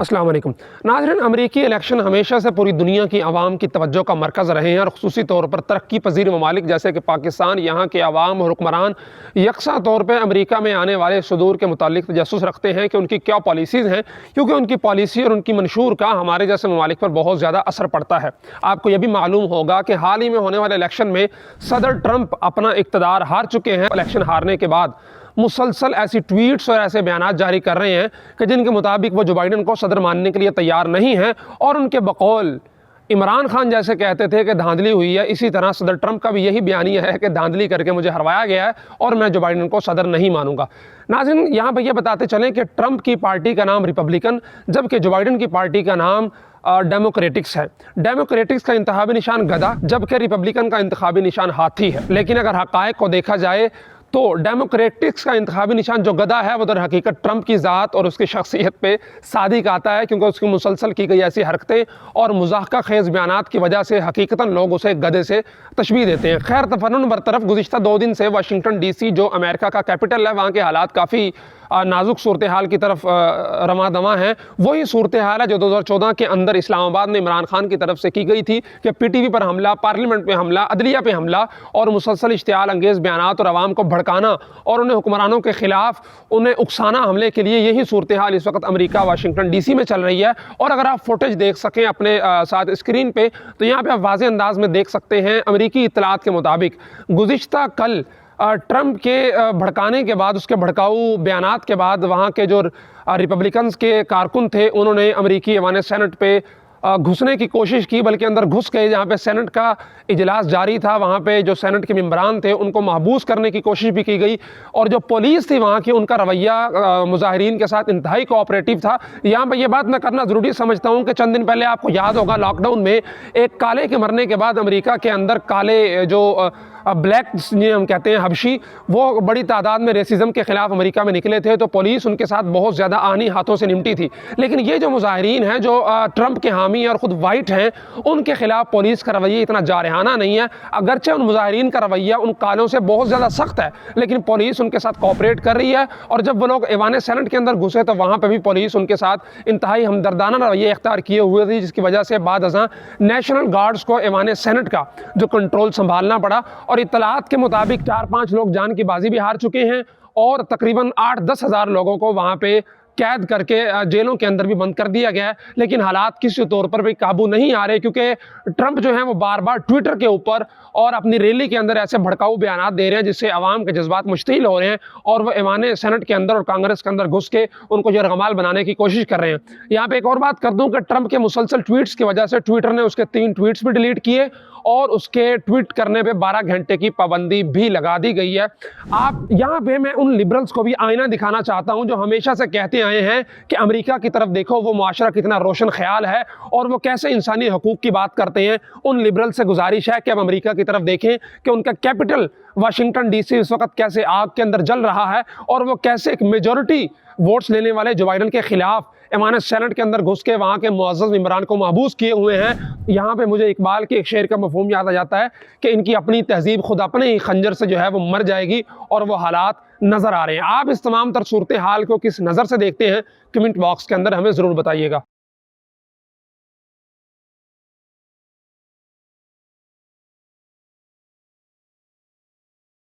अस्सलाम वालेकुम नाज़रीन, अमरीकी इलेक्शन हमेशा से पूरी दुनिया की आवाम की तवज्जो का मरकज़ रहे हैं और ख़ुसूसी तौर पर तरक्की पजीर ममालिक जैसे कि पाकिस्तान, यहाँ के आवाम और हुक्मरान यकसा तौर पर अमरीका में आने वाले सुदूर के मुतालिक तजस्सुस रखते हैं कि उनकी क्या पॉलिसीज़ हैं, क्योंकि उनकी पॉलिसी और उनकी मंशूर का हमारे जैसे ममालिक पर बहुत ज़्यादा असर पड़ता है। आपको यह भी मालूम होगा कि हाल ही में होने वाले इलेक्शन में सदर ट्रंप अपना इक़्तिदार हार चुके हैं। इलेक्शन हारने के बाद मुसलसल ऐसी ट्वीट्स और ऐसे बयानात जारी कर रहे हैं कि जिनके मुताबिक वो जो बाइडन को सदर मानने के लिए तैयार नहीं हैं, और उनके बकौल इमरान खान जैसे कहते थे कि धांधली हुई है, इसी तरह सदर ट्रंप का भी यही बयानिया है कि धांधली करके मुझे हरवाया गया है और मैं जो बाइडन को सदर नहीं मानूंगा। नाज़रीन, यहाँ पर यह बताते चलें कि ट्रंप की पार्टी का नाम रिपब्लिकन, जबकि जो बाइडन की पार्टी का नाम डेमोक्रेटिक्स है। डेमोक्रेटिक्स का इंतखाबी निशान गधा, जबकि रिपब्लिकन का इंतखाबी निशान हाथी है। लेकिन अगर हक़ाइक़ को देखा जाए तो डेमोक्रेटिक्स का इंतखाबी निशान जो गधा है वो दर हकीकत ट्रंप की ज़ात और उसकी शख्सियत पे सादिक आता है, क्योंकि उसकी मुसलसल की गई ऐसी हरकतें और मुज़ाहका खेज़ बयानात की वजह से हकीकतन लोग उसे गधे से तशबीह देते हैं। खैर, तफन्नुन बरतरफ, गुज़िश्ता 2 दिन से वाशिंगटन DC जो अमेरिका का कैपिटल है, वहाँ के हालात काफ़ी नाजुक सूरत हाल की तरफ रमा दमा है। वही सूरत हाल है जो 2014 के अंदर इस्लामाबाद में इमरान खान की तरफ से की गई थी कि PTV पर हमला, पार्लियामेंट पे हमला, अदलिया पे हमला और मुसलसल इश्तियाल अंगेज़ बयानात और आवाम को भड़काना और उन्हें हुक्मरानों के खिलाफ उन्हें उकसाना हमले के लिए। यही सूरत हाल इस वक्त अमेरिका वाशिंगटन DC में चल रही है। और अगर आप फुटेज देख सकें अपने साथ स्क्रीन पे, तो यहाँ पे आप वाज़े अंदाज में देख सकते हैं अमेरिकी इत्तलात के मुताबिक गुज़िश्ता कल ट्रंप के भड़काने के बाद, उसके भड़काऊ बयानात के बाद, वहाँ के जो रिपब्लिकन्स के कारकुन थे उन्होंने अमेरिकी ऐवान सेनेट पे घुसने की कोशिश की, बल्कि अंदर घुस गए। जहाँ पे सेनेट का इजलास जारी था, वहाँ पे जो सेनेट के मेंबरान थे उनको महबूस करने की कोशिश भी की गई, और जो पुलिस थी वहाँ की, उनका रवैया मुजाहिरीन के साथ इंतहाई कोऑपरेटिव था। यहाँ पे ये बात मैं करना ज़रूरी समझता हूँ कि चंद दिन पहले आपको याद होगा लॉकडाउन में एक काले के मरने के बाद अमेरिका के अंदर काले जो ब्लैक जिन्हें हम कहते हैं हबशी, वो बड़ी तादाद में रेसिज्म के ख़िलाफ़ अमेरिका में निकले थे, तो पुलिस उनके साथ बहुत ज़्यादा आनी हाथों से निपटी थी। लेकिन ये जो मुजाहिरीन हैं जो ट्रंप के हामी और ख़ुद वाइट हैं, उनके ख़िलाफ़ पुलिस का रवैया इतना जारहाना नहीं है। अगरचे उन मुजाहिरीन का रवैया उन कालों से बहुत ज़्यादा सख्त है, लेकिन पुलिस उनके साथ कोऑपरेट कर रही है। और जब वो लोग ऐवान सेनेट के अंदर घुसे तो वहाँ पर भी पुलिस उनके साथ इंतहाई हमदर्दाना रवैया इख्तियार किए हुए थी, जिसकी वजह से बाद अज़ां नेशनल गार्ड्स को ऐवान सेनेट का जो कंट्रोल संभालना पड़ा। और इत्तलात के मुताबिक 4-5 लोग जान की बाजी भी हार चुके हैं और तकरीबन 8-10 हज़ार लोगों को वहाँ पे कैद करके जेलों के अंदर भी बंद कर दिया गया है। लेकिन हालात किसी तौर पर भी काबू नहीं आ रहे, क्योंकि ट्रंप जो है वो बार बार ट्विटर के ऊपर और अपनी रैली के अंदर ऐसे भड़काऊ बयानात दे रहे हैं जिससे आवाम के जज्बात मुश्तिल हो रहे हैं, और वह ऐवान सेनेट के अंदर और कांग्रेस के अंदर घुस के उनको यरगमाल बनाने की कोशिश कर रहे हैं। यहाँ पे एक और बात कर दूं कि ट्रंप के मुसलसल ट्वीट्स की वजह से ट्विटर ने उसके 3 ट्वीट्स भी डिलीट किए और उसके ट्वीट करने पे 12 घंटे की पाबंदी भी लगा दी गई है। आप यहाँ पे मैं उन लिबरल्स को भी आईना दिखाना चाहता हूँ जो हमेशा से कहते आए हैं कि अमेरिका की तरफ देखो, वो मुआशरा कितना रोशन ख्याल है और वो कैसे इंसानी हकूक़ की बात करते हैं। उन लिबरल से गुजारिश है कि अब अमेरिका की तरफ देखें कि उनका कैपिटल वाशिंगटन DC इस वक्त कैसे आग के अंदर जल रहा है, और वो कैसे एक मेजॉरिटी वोट्स लेने वाले जो बाइडन के खिलाफ ऐवान सेनेट के अंदर घुस के वहाँ के मुअज़्ज़ज़ इमरान को महबूस किए हुए हैं। यहाँ पे मुझे इकबाल के एक शेर का मफ़हूम याद आ जाता है कि इनकी अपनी तहजीब खुद अपने ही खंजर से जो है वो मर जाएगी, और वो हालात नज़र आ रहे हैं। आप इस तमाम तर सूरत हाल को किस नज़र से देखते हैं, कमेंट बॉक्स के अंदर हमें ज़रूर बताइएगा।